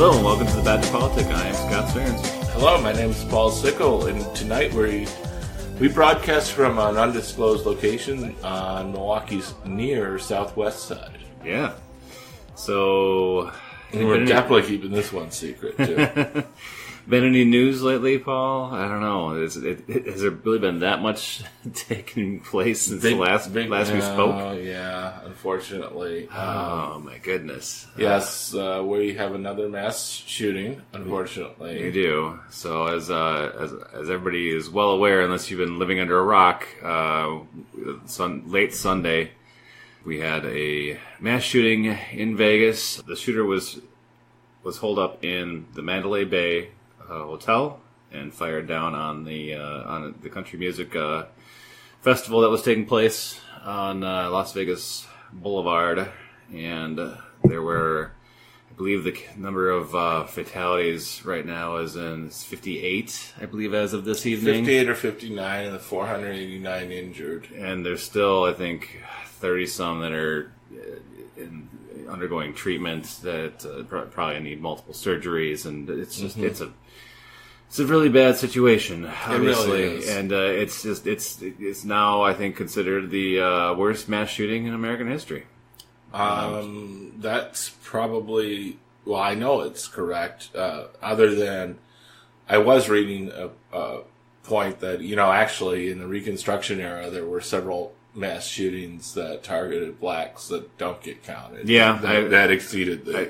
Hello and welcome to the Badge Politic. I am Scott Stearns. Hello, my name is Paul Sickle, and tonight we broadcast from an undisclosed location on Milwaukee's near southwest side. Yeah. So... And we're definitely keeping this one secret, too. Been any news lately, Paul? I don't know. Has there really been that much taking place since last we spoke? Oh, yeah, unfortunately. Oh, my goodness. Yes, we have another mass shooting, unfortunately. We do. So as everybody is well aware, unless you've been living under a rock, late Sunday, we had a mass shooting in Vegas. The shooter was holed up in the Mandalay Bay hotel and fired down on the country music festival that was taking place on Las Vegas Boulevard, and there were, I believe, the number of fatalities right now is 58, I believe, as of this evening. 58 or 59, and the 489 injured. And there's still, I think, 30-some that are undergoing treatment that probably need multiple surgeries, and it's just it's a really bad situation, obviously. It really is. And it's now, I think, considered the worst mass shooting in American history. That's probably, well, I know it's correct. Other than I was reading a point that, actually in the Reconstruction era there were several mass shootings that targeted blacks that don't get counted. Yeah, that exceeded the.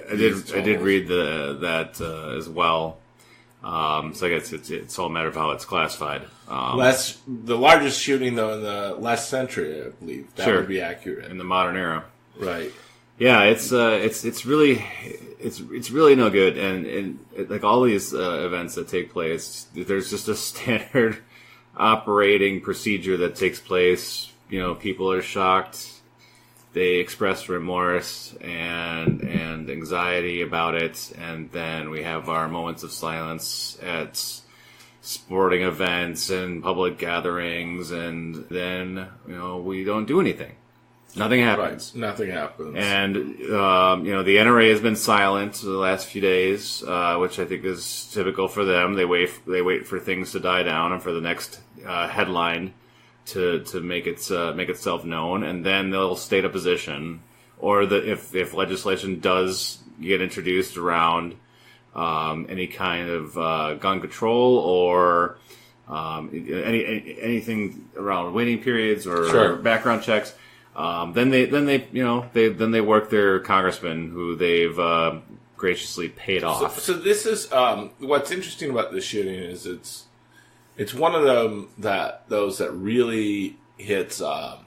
I did read that as well. So I guess it's all a matter of how it's classified. The largest shooting though in the last century, I believe that would be accurate in the modern era. Right. Yeah, it's really no good, and like all these events that take place, there's just a standard operating procedure that takes place. People are shocked. They express remorse and anxiety about it, and then we have our moments of silence at sporting events and public gatherings, and then we don't do anything. Nothing happens. Right. Nothing happens. And the NRA has been silent the last few days, which I think is typical for them. They wait for things to die down and for the next headline to make itself known, and then they'll state a position, or if legislation does get introduced around any kind of gun control or anything around waiting periods or background checks, then they work their congressman who they've graciously paid off. So this is what's interesting about this shooting is it's one of those that really hits a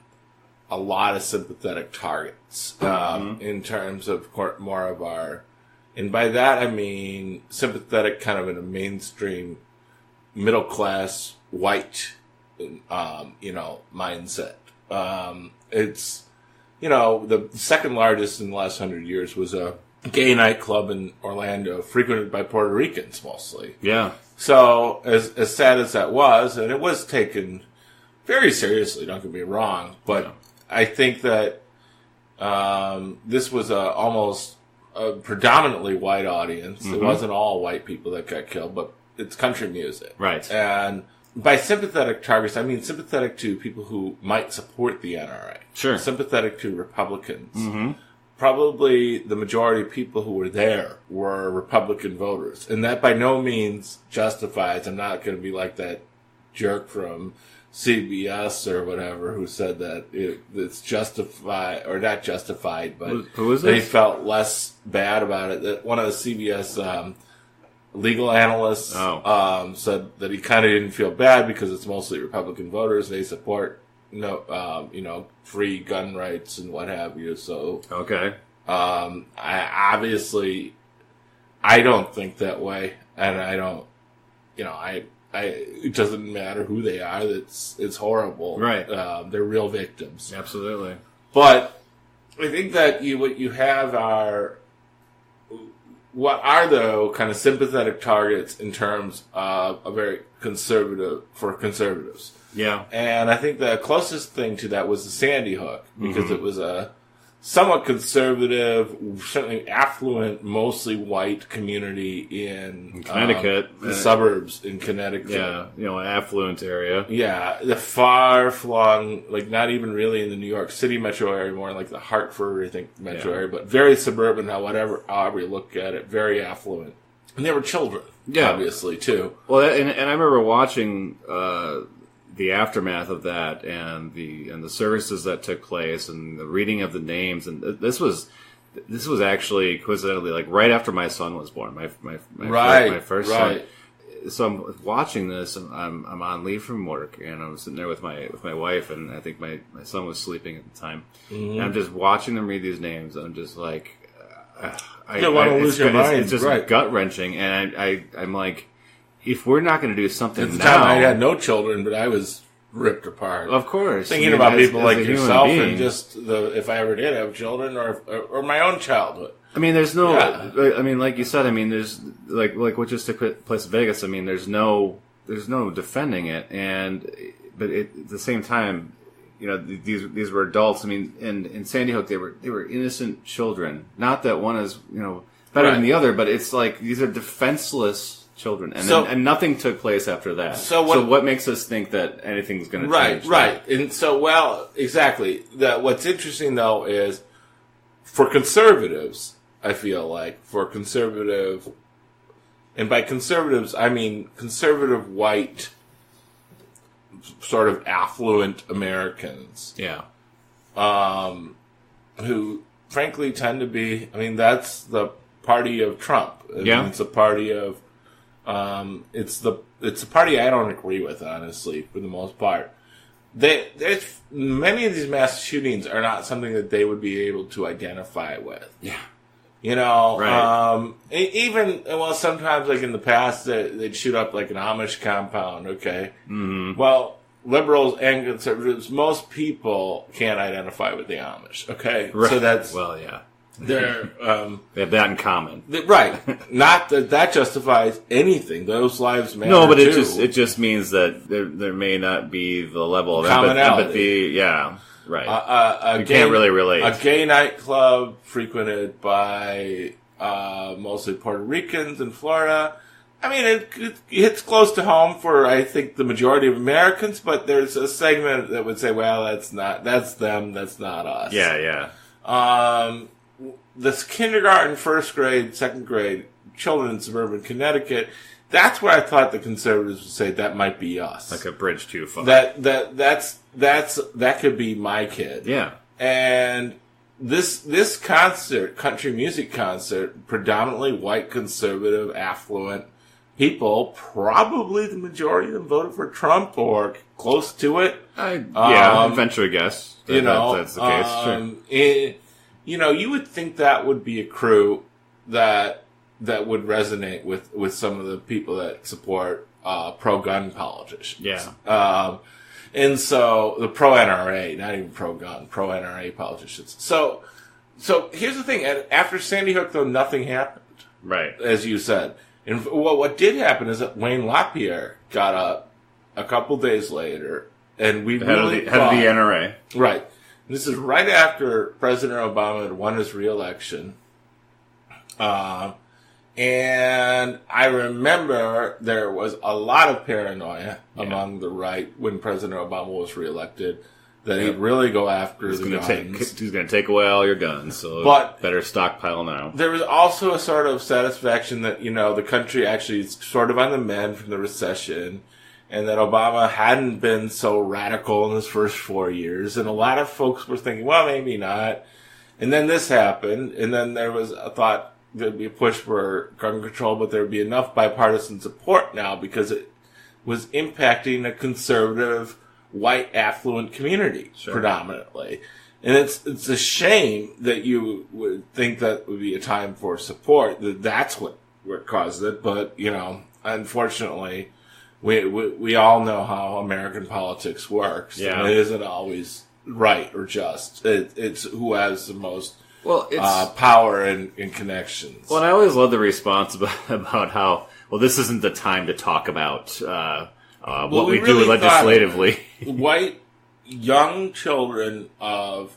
lot of sympathetic targets in terms of more of our, and by that I mean sympathetic kind of in a mainstream middle class white mindset. It's the second largest in the last 100 years was a gay nightclub in Orlando, frequented by Puerto Ricans mostly. Yeah. So, as sad as that was, and it was taken very seriously, don't get me wrong, but I think that this was almost a predominantly white audience. Mm-hmm. It wasn't all white people that got killed, but it's country music. Right. And by sympathetic targets, I mean sympathetic to people who might support the NRA. Sure. Sympathetic to Republicans. Mm-hmm. Probably the majority of people who were there were Republican voters. And that by no means justifies, I'm not going to be like that jerk from CBS or whatever who said that it's justified, or not justified, but who was this? They felt less bad about it. That one of the CBS legal analysts said that he kind of didn't feel bad because it's mostly Republican voters. They support free gun rights and what have you. So, okay. I don't think that way, and I don't, it doesn't matter who they are. It's horrible. Right. They're real victims. Absolutely. But I think that what you have are what are the kind of sympathetic targets in terms of a very conservative for conservatives. Yeah. And I think the closest thing to that was the Sandy Hook, because it was somewhat conservative, certainly affluent, mostly white community in Connecticut, the suburbs in Connecticut. Yeah, affluent area. Yeah, the far-flung, like not even really in the New York City metro area, more like the Hartford, I think, metro area, but very suburban. However you look at it, very affluent, and they were children, obviously too. Well, and I remember watching the aftermath of that, and the services that took place, and the reading of the names, and this was actually coincidentally like right after my son was born, my first son. So I'm watching this, and I'm on leave from work, and I'm sitting there with my wife, and I think my son was sleeping at the time, and I'm just watching them read these names, and I'm just like, you don't want to lose your mind. It's just gut wrenching, and I'm like, if we're not going to do something at the now, time I had no children, but I was ripped apart. Of course, thinking about people like yourself, and just if I ever did have children, or my own childhood. I mean, there's no. Yeah. I mean, like you said. I mean, there's like what just took place in Vegas. I mean, there's no defending it, but at the same time, you know, these were adults. I mean, in Sandy Hook, they were innocent children. Not that one is better than the other, but it's like these are defenseless children, and nothing took place after that. So what makes us think that anything's going to change? Right. And so, exactly. What's interesting though is for conservatives, I feel like for conservative, and by conservatives I mean conservative white, sort of affluent Americans. Yeah. Who frankly tend to be. I mean, that's the party of Trump. It's a party of. It's a party I don't agree with, honestly, for the most part. Many of these mass shootings are not something that they would be able to identify with. Yeah. You know, right. Sometimes like in the past they'd shoot up like an Amish compound. Okay. Mm-hmm. Well, liberals and conservatives, most people can't identify with the Amish. Okay. Right. So that's yeah. They have that in common, right? Not that justifies anything. Those lives matter. No, but too. it just means that there may not be the level of commonality. Empathy. Yeah, right. You can't really relate. A gay nightclub frequented by mostly Puerto Ricans in Florida. I mean, it hits close to home for I think the majority of Americans, but there's a segment that would say, "Well, that's them. That's not us." Yeah. This kindergarten, first grade, second grade children in suburban Connecticut, that's where I thought the conservatives would say that might be us. Like a bridge too far. That could be my kid. Yeah. And this concert, country music concert, predominantly white, conservative, affluent people, probably the majority of them voted for Trump or close to it. I'd venture a guess. That's the case. Sure. You would think that would be a crew that would resonate with some of the people that support pro-gun politicians. Yeah. And so the pro-NRA, not even pro-gun, pro-NRA politicians. So here's the thing. After Sandy Hook, though, nothing happened. Right. As you said. And what did happen is that Wayne LaPierre got up a couple days later, and we head of the NRA. Right. This is right after President Obama had won his re-election. And I remember there was a lot of paranoia among the right when President Obama was re-elected that he'd really go after the guns. He's going to take away all your guns, so better stockpile now. There was also a sort of satisfaction that, the country actually is sort of on the mend from the recession, and that Obama hadn't been so radical in his first 4 years. And a lot of folks were thinking, well, maybe not. And then this happened, and then there was a thought there'd be a push for gun control, but there'd be enough bipartisan support now because it was impacting a conservative, white, affluent community predominantly. And it's a shame that you would think that would be a time for support, that's what caused it. But, unfortunately, we all know how American politics works. Yeah. And it isn't always right or just. It's who has the most power and connections. Well, and I always love the response about how, this isn't the time to talk about what we do legislatively. White young children of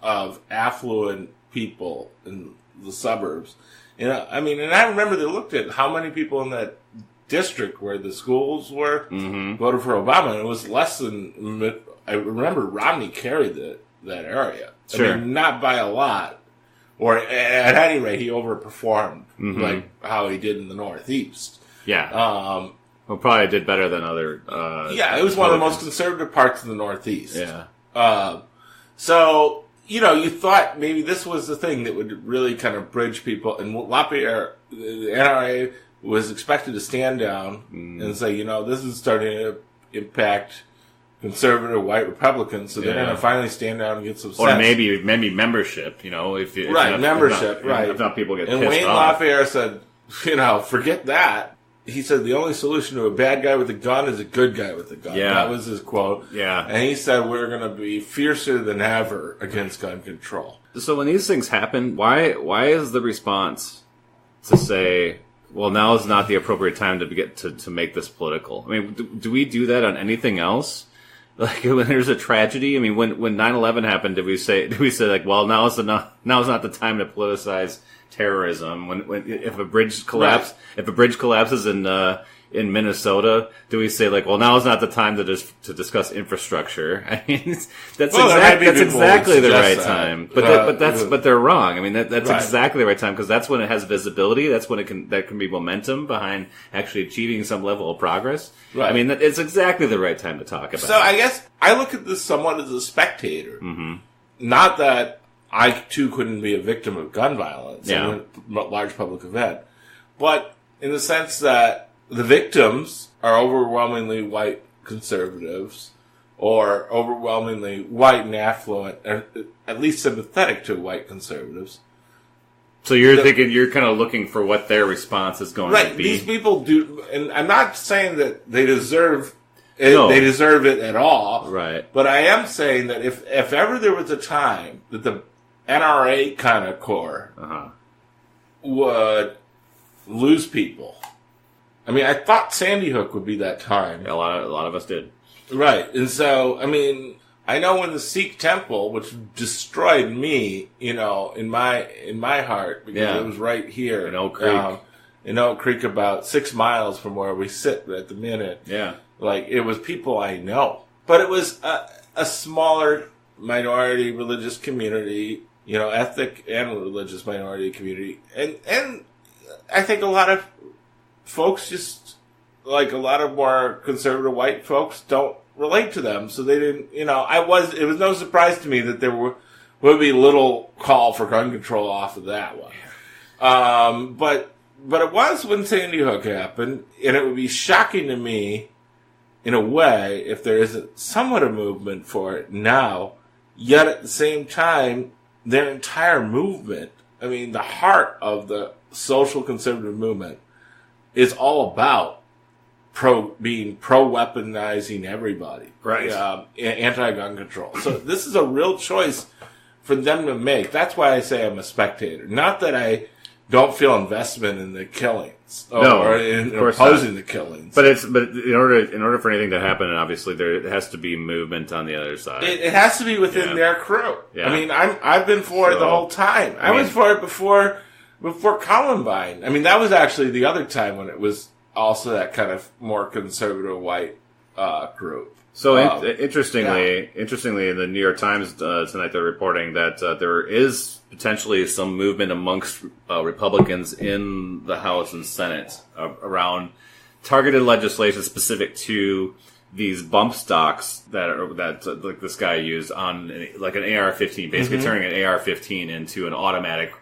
of affluent people in the suburbs. And I remember they looked at how many people in that district where the schools were voted for Obama, and it was less than. I remember Romney carried that area. Sure. I mean, not by a lot, or at any rate, he overperformed like how he did in the Northeast. Yeah. Well, probably did better than other. It was one of the most conservative parts of the Northeast. Yeah. So you thought maybe this was the thing that would really kind of bridge people, and LaPierre, the NRA, was expected to stand down and say, this is starting to impact conservative white Republicans, so they're going to finally stand down and get some sense. Or maybe membership, if membership, if not people get and pissed Wayne off. LaPierre said, forget that. He said the only solution to a bad guy with a gun is a good guy with a gun. Yeah. That was his quote. Yeah. And he said we're going to be fiercer than ever against gun control. So when these things happen, why is the response to say, well, now is not the appropriate time to make this political? I mean, do we do that on anything else? Like when there's a tragedy, I mean, when 9/11 happened, did we say like, well, now is not the time to politicize terrorism? When if a bridge collapses in Minnesota, do we say like, well, now is not the time to discuss infrastructure? I mean, that's exactly the right time. But they're wrong. I mean, that's exactly the right time because that's when it has visibility. That's when that can be momentum behind actually achieving some level of progress. Right. I mean, it's exactly the right time to talk about. So I guess I look at this somewhat as a spectator. Not that I too couldn't be a victim of gun violence in a large public event, but in the sense that the victims are overwhelmingly white conservatives or overwhelmingly white and affluent, or at least sympathetic to white conservatives. So you're kind of looking for what their response is going to be. These people do, and I'm not saying that they deserve it, they deserve it at all. Right. But I am saying that if ever there was a time that the NRA kind of core would lose people, I mean, I thought Sandy Hook would be that time. A lot of us did. Right. And so, I mean, I know when the Sikh temple, which destroyed me, in my heart, because it was right here. In Oak Creek. In Oak Creek, about 6 miles from where we sit at the minute. Yeah. Like, it was people I know. But it was a smaller minority religious community, ethnic and religious minority community. And I think a lot of folks just, like a lot of more conservative white folks, don't relate to them. So they didn't, it was no surprise to me that there would be little call for gun control off of that one. But it was when Sandy Hook happened, and it would be shocking to me, in a way, if there isn't somewhat a movement for it now, yet at the same time, their entire movement, I mean, the heart of the social conservative movement is all about being pro-weaponizing everybody. Right. Anti-gun control. So this is a real choice for them to make. That's why I say I'm a spectator. Not that I don't feel investment in the killings or in opposing the killings. But in order for anything to happen, and obviously there has to be movement on the other side. It has to be within their crew. Yeah. I mean, I've been for it the whole time. I was for it before Columbine. I mean, that was actually the other time when it was also that kind of more conservative white group. So interestingly, in the New York Times tonight, they're reporting that there is potentially some movement amongst Republicans in the House and Senate around targeted legislation specific to these bump stocks that like this guy used on like an AR-15, basically turning an AR-15 into an automatic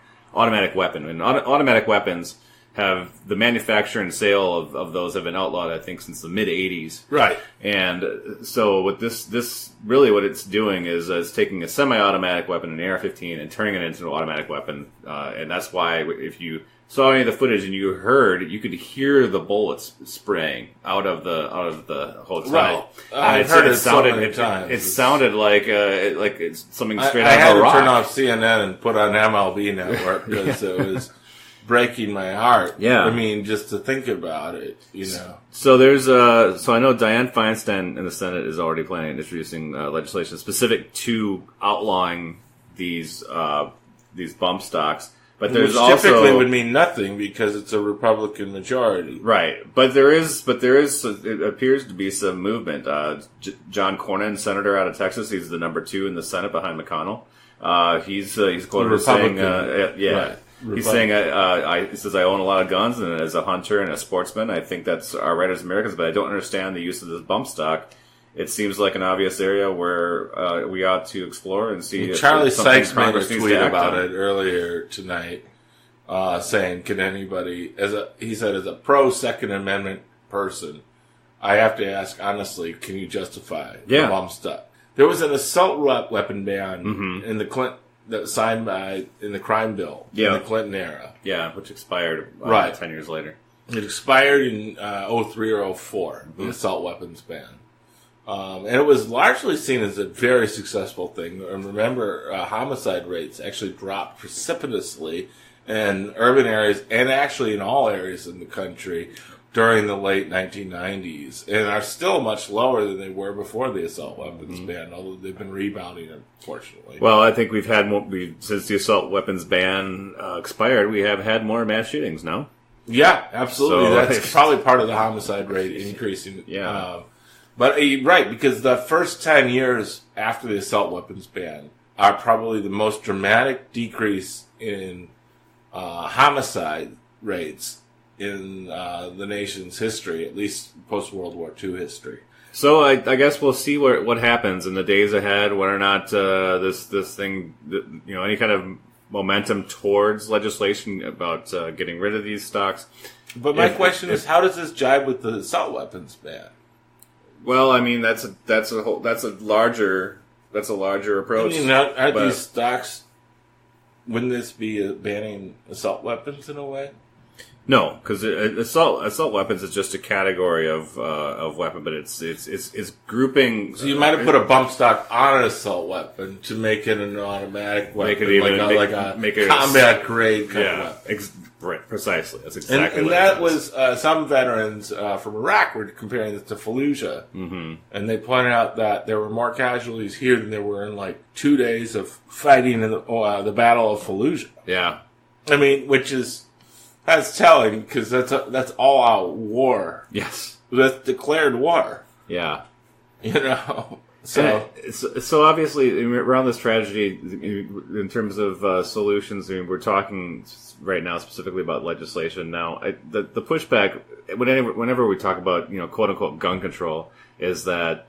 weapon. And automatic weapons have the manufacture and sale of those have been outlawed, I think, since the mid '80s. Right. And so what this really what it's doing is it's taking a semi-automatic weapon, an AR-15, and turning it into an automatic weapon. And that's why if you saw any of the footage and you could hear the bullets spraying out of the hotel. Right. I've heard it so many times. It sounded like it's something straight out of a rock. I had to turn off CNN and put on MLB Network because it was breaking my heart. Yeah. I mean, just to think about it, So there's so I know Dianne Feinstein in the Senate is already planning on introducing legislation specific to outlawing these bump stocks. But there's Which also typically would mean nothing because it's a Republican majority, right? But there is it appears to be some movement. John Cornyn, senator out of Texas, he's the number 2 in the Senate behind McConnell. He's quoted as saying, Right. He's saying, he says, I own a lot of guns, and as a hunter and a sportsman, I think that's our right as Americans, but I don't understand the use of this bump stock. It seems like an obvious area where we ought to explore and see. Charlie Sykes made a Congress needs tweet to act about on. it earlier tonight, saying, "Can anybody?" He said, as a pro Second Amendment person, I have to ask honestly, can you justify the bump stock? There was an assault weapon ban in the Clinton that was signed in the crime bill in the Clinton era. Yeah, which expired 10 years later. It expired in 03 or 04, the assault weapons ban. And it was largely seen as a very successful thing. And remember, homicide rates actually dropped precipitously in urban areas and actually in all areas in the country during the late 1990s, and are still much lower than they were before the assault weapons ban, although they've been rebounding, unfortunately. Well, I think we've had more, since the assault weapons ban expired, we have had more mass shootings now. Yeah, absolutely. So, that's probably part of the homicide rate increasing. Yeah. But right, because the first 10 years after the assault weapons ban are probably the most dramatic decrease in homicide rates in the nation's history, at least post-World War II history. So I guess we'll see what happens in the days ahead, whether or not this thing, any kind of momentum towards legislation about getting rid of these stocks. But my question is, how does this jibe with the assault weapons ban? Well, I mean that's a larger approach. I mean, aren't these stocks? Wouldn't this be banning assault weapons in a way? No, because assault weapons is just a category of weapon, but it's grouping. So you might have put a bump stock on an assault weapon to make it an automatic weapon, make it even like a combat grade kind of weapon. Right, precisely. That's exactly. And what that it was some veterans from Iraq were comparing this to Fallujah, and they pointed out that there were more casualties here than there were in like 2 days of fighting in the Battle of Fallujah. Yeah, I mean, that's telling because that's all out war. Yes, that's declared war. Yeah, So obviously around this tragedy, in terms of solutions, I mean, we're talking right now specifically about legislation. Now, the pushback whenever we talk about quote unquote gun control is that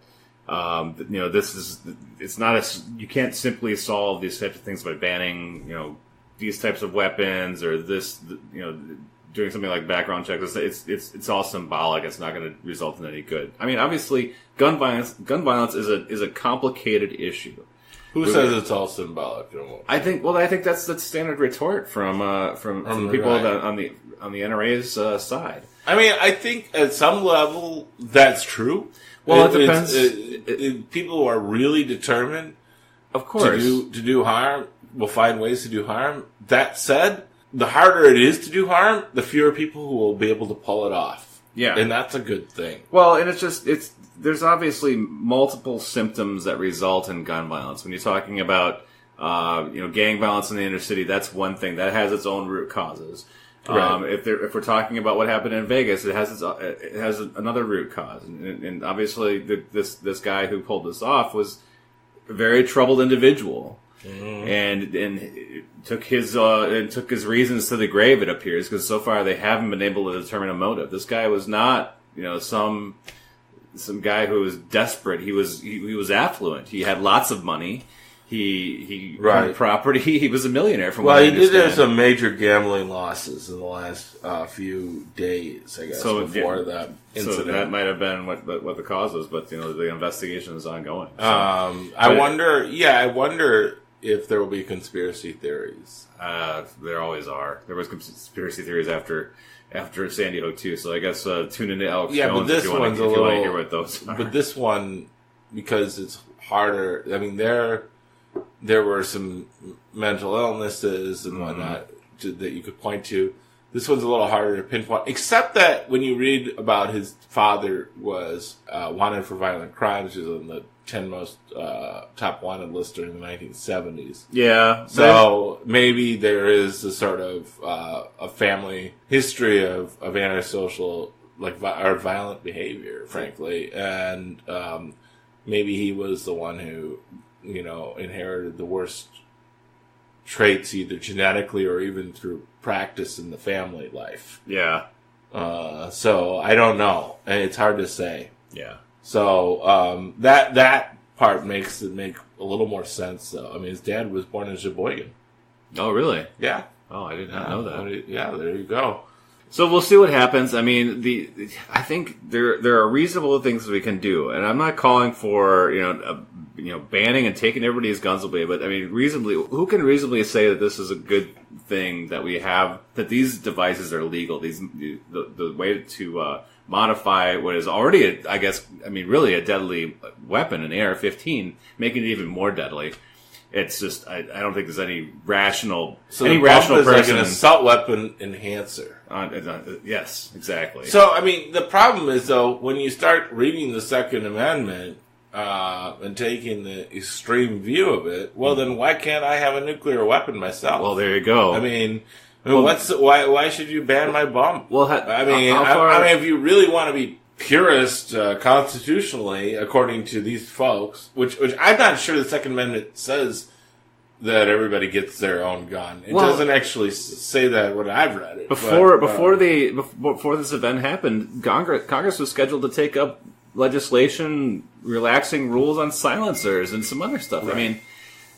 it's not you can't simply solve these types of things by banning these types of weapons or doing something like background checks. It's all symbolic. It's not going to result in any good. I mean, obviously, gun violence is a complicated issue. Who says it's all symbolic? I think that's the standard retort from people on the NRA's side. I mean, I think at some level that's true. Well, it depends. People who are really determined, of course, to do harm will find ways to do harm. That said, the harder it is to do harm, the fewer people who will be able to pull it off. Yeah, and that's a good thing. Well, and there's obviously multiple symptoms that result in gun violence. When you're talking about gang violence in the inner city, that's one thing that has its own root causes. Right. If we're talking about what happened in Vegas, it has another root cause, and obviously this guy who pulled this off was a very troubled individual, and took his reasons to the grave. It appears because so far they haven't been able to determine a motive. This guy was not some guy who was desperate. He was affluent. He had lots of money. He owned property. He was a millionaire. He did have some major gambling losses in the last few days, I guess, before that incident. So that might have been what the cause was, but the investigation is ongoing. So. I wonder if there will be conspiracy theories. There always are. There was conspiracy theories after Sandy Hook too. So I guess tune into Alex Jones if you want to hear what those are. But this one, because it's harder. I mean, there were some mental illnesses and whatnot that you could point to. This one's a little harder to pinpoint, except that when you read about his father was wanted for violent crimes, which is in the 10 most top wanted list during the 1970s. Yeah. So maybe there is a sort of a family history of antisocial, or violent behavior, frankly. And maybe he was the one who, inherited the worst traits, either genetically or even through practice in the family life. Yeah. So I don't know. It's hard to say. Yeah. So that part makes it make a little more sense, though. I mean, his dad was born in Sheboygan. Oh, really? Yeah. Oh, I did not know that. Yeah, there you go. So we'll see what happens. I mean, I think there are reasonable things we can do, and I'm not calling for banning and taking everybody's guns away. But I mean, who can reasonably say that this is a good thing that we have, that these devices are legal? The way to modify what is already, really a deadly weapon, an AR-15, making it even more deadly. It's just, I don't think there's any rational person. Like an assault weapon enhancer. Yes, exactly. So, I mean, the problem is, though, when you start reading the Second Amendment and taking the extreme view of it, well, then why can't I have a nuclear weapon myself? Well, there you go. I mean, why should you ban my bomb? Well, if you really want to be purist constitutionally, according to these folks, which I'm not sure the Second Amendment says that everybody gets their own gun. It doesn't actually say that when I've read it. Before this event happened, Congress was scheduled to take up legislation relaxing rules on silencers and some other stuff. Right. I mean,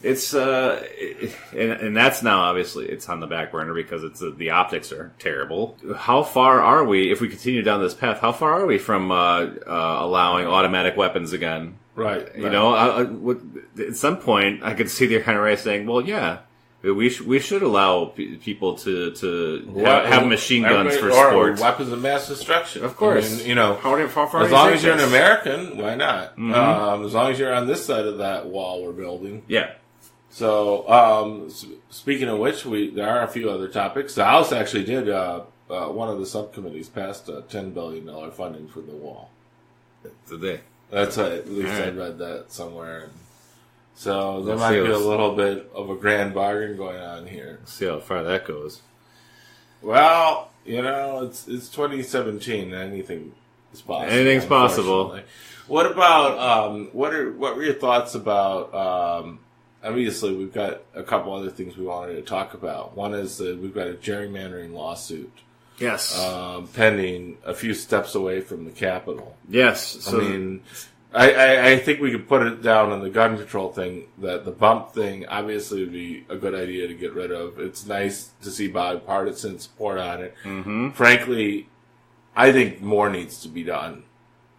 it's and that's now obviously it's on the back burner because the optics are terrible. How far are we, if we continue down this path? How far are we from allowing automatic weapons again? Right. At some point, I could see the NRA saying, "Well, yeah, we should allow people to have machine guns for sport, weapons of mass destruction." Of course, I mean, how far as long as you're an American, why not? Mm-hmm. As long as you're on this side of that wall we're building, yeah. So, speaking of which, there are a few other topics. The House actually did, one of the subcommittees passed $10 billion funding for the wall. Did they? That's at least I read that somewhere. So there might be a little bit of a grand bargain going on here. See how far that goes. Well, it's 2017. Anything is possible. Anything's possible. What about, what were your thoughts about, obviously, we've got a couple other things we wanted to talk about. One is that we've got a gerrymandering lawsuit. Yes. Pending a few steps away from the Capitol. Yes. So, I mean, I think we could put it down on the gun control thing, that the bump thing obviously would be a good idea to get rid of. It's nice to see bipartisan support on it. Mm-hmm. Frankly, I think more needs to be done.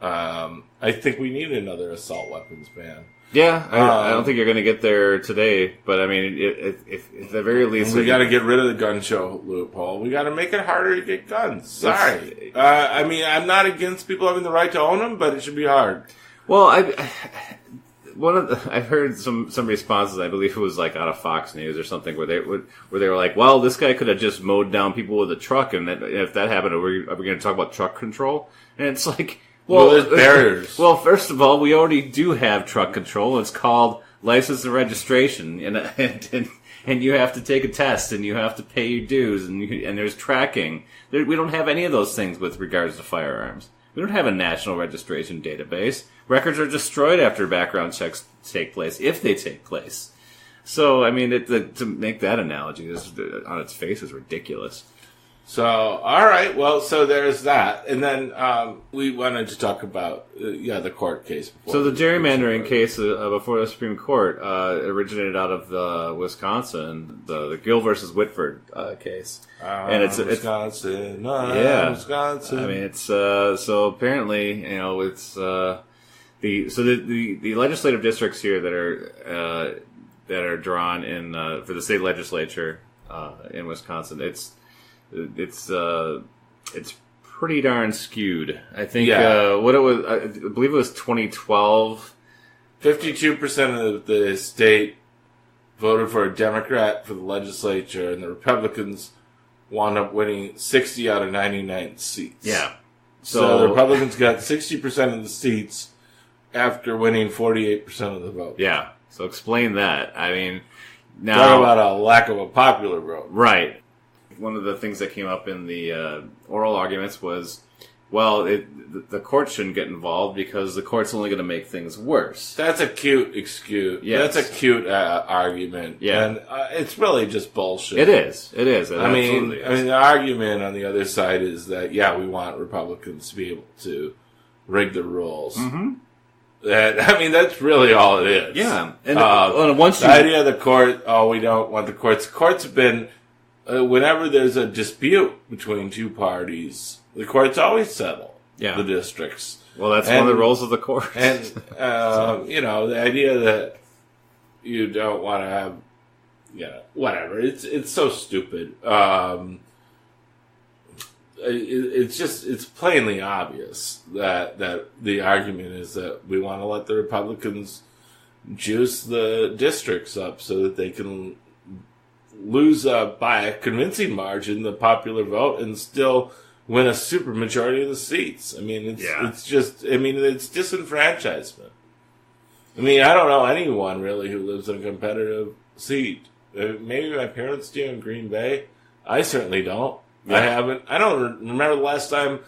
I think we need another assault weapons ban. Yeah, I don't think you're going to get there today, but I mean, if at the very least, we got to get rid of the gun show loophole. We got to make it harder to get guns. Sorry, I mean, I'm not against people having the right to own them, but it should be hard. Well, I've heard some responses. I believe it was like out of Fox News or something, where they were like, "Well, this guy could have just mowed down people with a truck, and if that happened, are we going to talk about truck control?" And it's like. Well, there's barriers. Well, first of all, we already do have truck control. It's called license and registration, and you have to take a test, and you have to pay your dues, and there's tracking. We don't have any of those things with regards to firearms. We don't have a national registration database. Records are destroyed after background checks take place, if they take place. So, I mean, to make that analogy on its face is ridiculous. So, all right. Well, so there's that. And then we wanted to talk about, the court case. So the gerrymandering case before the Supreme Court originated out of Wisconsin, the Gill versus Whitford case. And it's Wisconsin. Wisconsin. I mean, it's so apparently, it's the legislative districts here that are drawn in for the state legislature in Wisconsin. It's pretty darn skewed. I think what it was, I believe it was 2012. 52% of the state voted for a Democrat for the legislature, and the Republicans wound up winning 60 out of 99 seats. Yeah. So the Republicans got 60% of the seats, after winning 48% of the vote. Yeah. So explain that. I mean, now talk about a lack of a popular vote. Right. One of the things that came up in the oral arguments was, well, the court shouldn't get involved because the court's only going to make things worse. That's a cute excuse. Yes. That's a cute argument. Yeah. And it's really just bullshit. It is. It is. I mean, the argument on the other side is that, yeah, we want Republicans to be able to rig the rules. Mm-hmm. That's really all it is. Yeah. And once the idea of the court, we don't want the courts. Courts have been, whenever there's a dispute between two parties, the courts always settle the districts. Well, that's one of the roles of the court. And, the idea that you don't want to have, whatever. It's so stupid. It's plainly obvious that the argument is that we want to let the Republicans juice the districts up so that they can lose by a convincing margin the popular vote and still win a supermajority of the seats. I mean, it's disenfranchisement. I mean, I don't know anyone really who lives in a competitive seat. Maybe my parents do in Green Bay. I certainly don't. Yeah. I don't remember the last time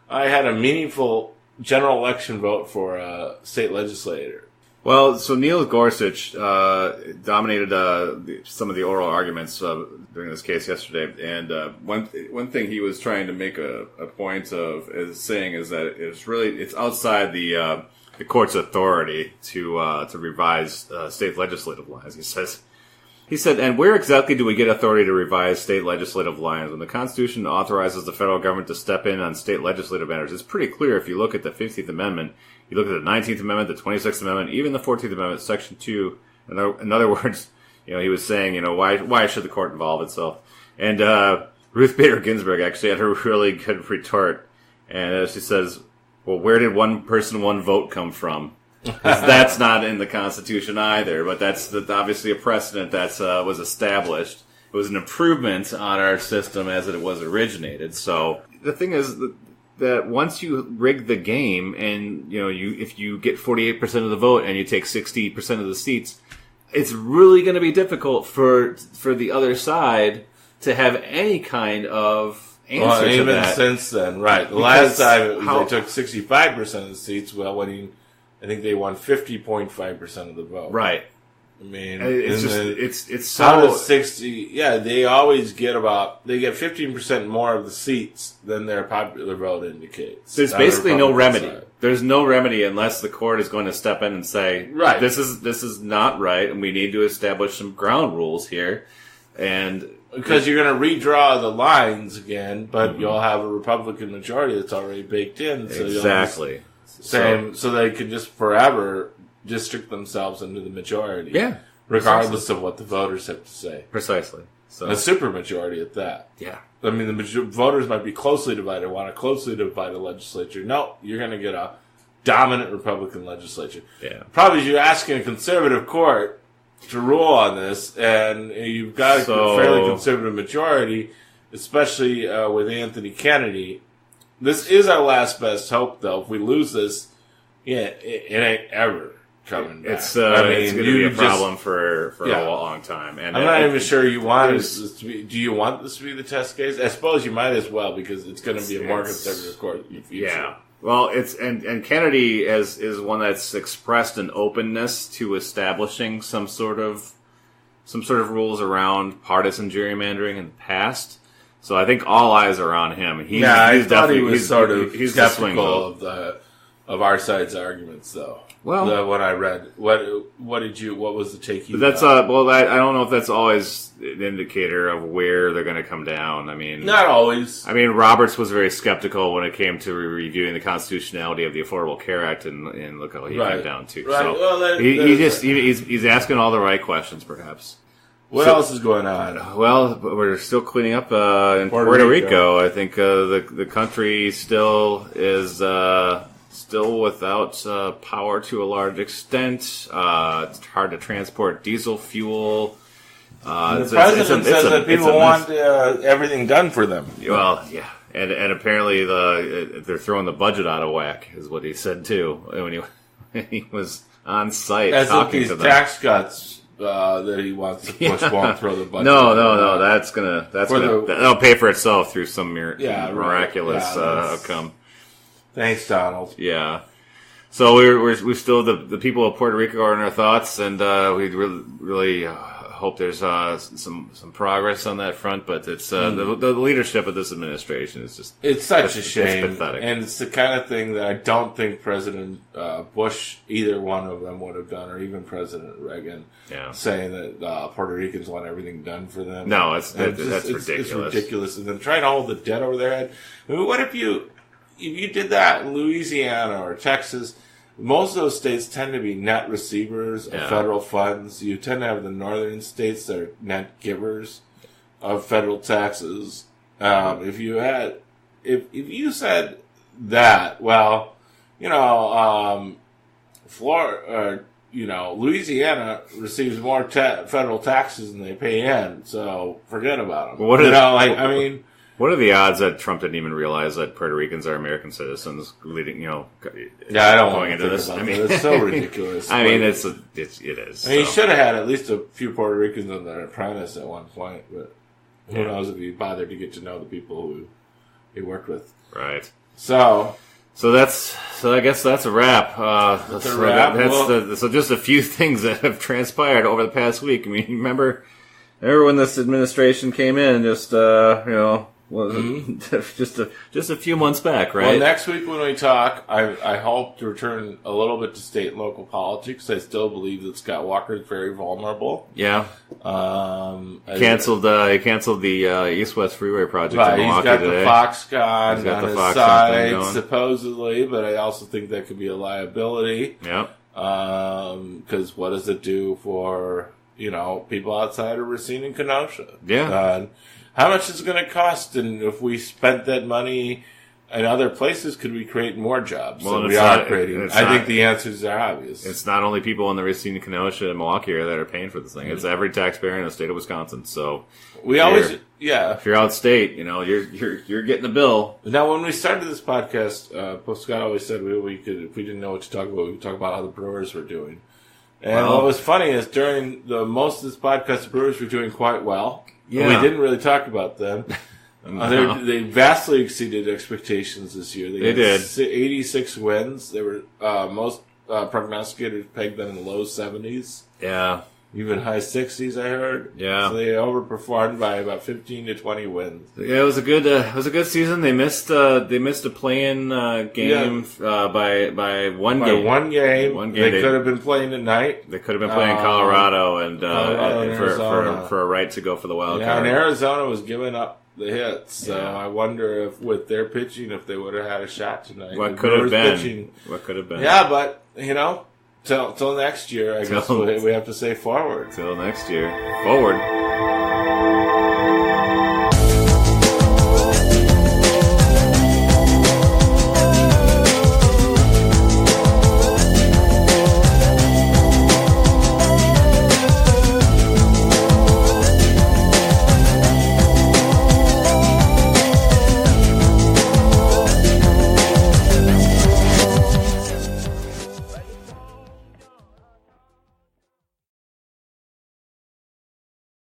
I had a meaningful general election vote for a state legislator. Well, so Neil Gorsuch dominated some of the oral arguments during this case yesterday, and one thing he was trying to make a point of is saying is that it's outside the court's authority to revise state legislative lines. He said, and where exactly do we get authority to revise state legislative lines when the Constitution authorizes the federal government to step in on state legislative matters? It's pretty clear if you look at the 15th Amendment, you look at the 19th Amendment, the 26th Amendment, even the 14th Amendment, Section 2. In other words, he was saying, why should the court involve itself? And Ruth Bader Ginsburg actually had a really good retort. And she says, well, where did one person, one vote come from? That's not in the Constitution either, but that's obviously a precedent that was established. It was an improvement on our system as it was originated. So the thing is that once you rig the game and if you get 48% of the vote and you take 60% of the seats, it's really going to be difficult for the other side to have any kind of answer to that. Even since then, right? The last time they took 65% of the seats, I think they won 50.5% of the vote. Right. I mean, it's so out of 60. Yeah, they always get 15% more of the seats than their popular vote indicates. There's basically no remedy. Side. There's no remedy unless the court is going to step in and say, right, this is not right, and we need to establish some ground rules here. And because you're going to redraw the lines again, but you'll have a Republican majority that's already baked in. So exactly. So they can just forever district themselves into the majority. Yeah. Regardless of what the voters have to say. Precisely. So a supermajority at that. Yeah. I mean, the voters might be closely divided, want a closely divided legislature. No, you're going to get a dominant Republican legislature. Yeah. Probably you're asking a conservative court to rule on this, and you've got a fairly conservative majority, especially with Anthony Kennedy. This is our last best hope, though. If we lose this, it ain't ever coming back. It's going to be a problem for a long time. And I'm not even sure you want this to be. Do you want this to be the test case? I suppose you might as well, because it's going to be a more conservative court in the future. Yeah. Well, and Kennedy is one that's expressed an openness to establishing some sort of rules around partisan gerrymandering in the past. So I think all eyes are on him. I thought he was he's skeptical of our side's arguments, though. Well, what I read, what was the take you? That's I don't know if that's always an indicator of where they're going to come down. I mean, not always. I mean, Roberts was very skeptical when it came to reviewing the constitutionality of the Affordable Care Act, and look how he came down too. Right. So well, he's asking all the right questions, perhaps. What else is going on? Well, we're still cleaning up in Puerto Rico. I think the country still is still without power to a large extent. It's hard to transport diesel fuel. The president says that people want everything done for them. Well, yeah, and apparently they're throwing the budget out of whack, is what he said too. he was on site as if talking these to them. tax cuts that he wants to push won't throw the budget. No. That'll pay for itself through some miraculous outcome. Thanks, Donald. Yeah. So we still the people of Puerto Rico are in our thoughts, and we really hope there's some progress on that front. But it's the leadership of this administration is just it's such a shame, it's pathetic. And it's the kind of thing that I don't think President Bush, either one of them, would have done, or even President Reagan, saying that Puerto Ricans want everything done for them. No, that's ridiculous. It's ridiculous, and then trying to hold the debt over their head. I mean, what if you did that in Louisiana or Texas? Most of those states tend to be net receivers of federal funds. You tend to have the northern states that are net givers of federal taxes. If you said that, well, Florida, Louisiana receives more federal taxes than they pay in, so forget about them. What are the odds that Trump didn't even realize that Puerto Ricans are American citizens? Leading, I don't want to into this. I mean, it's so ridiculous. I mean, it is. He should have had at least a few Puerto Ricans on their apprentice at one point, but who knows if he bothered to get to know the people who he worked with. Right. So I guess that's a wrap. That's a wrap. So just a few things that have transpired over the past week. I mean, remember when this administration came in? Just just a few months back, right? Well, next week when we talk, I hope to return a little bit to state and local politics. I still believe that Scott Walker is very vulnerable. Yeah. He canceled the East-West Freeway project in Milwaukee today. He's got the Foxconn on his side, supposedly, but I also think that could be a liability. Yeah. Because what does it do for, people outside of Racine and Kenosha? Yeah. How much is it going to cost? And if we spent that money in other places, could we create more jobs than we are creating? I think the answers are obvious. It's not only people in the Racine, Kenosha, and Milwaukee area that are paying for this thing. It's every taxpayer in the state of Wisconsin. So if you're outstate, you're getting a bill. Now, when we started this podcast, Scott always said we could, if we didn't know what to talk about, we could talk about how the Brewers were doing. And what was funny is during most of this podcast, the Brewers were doing quite well. Yeah. We didn't really talk about them. No. They vastly exceeded expectations this year. They did. 86 wins. They were most prognosticators pegged them in the low 70s. Yeah. Even high 60s, I heard. Yeah. So they overperformed by about 15 to 20 wins. Yeah, it was a good season. They missed a play-in game by one game. By one game. They could have been playing tonight. They could have been playing Colorado and for a right to go for the wild card. And Arizona was giving up the hits. So I wonder if with their pitching, if they would have had a shot tonight. What could have been? Yeah, but Till next year, I guess we have to say forward. Till next year. Forward.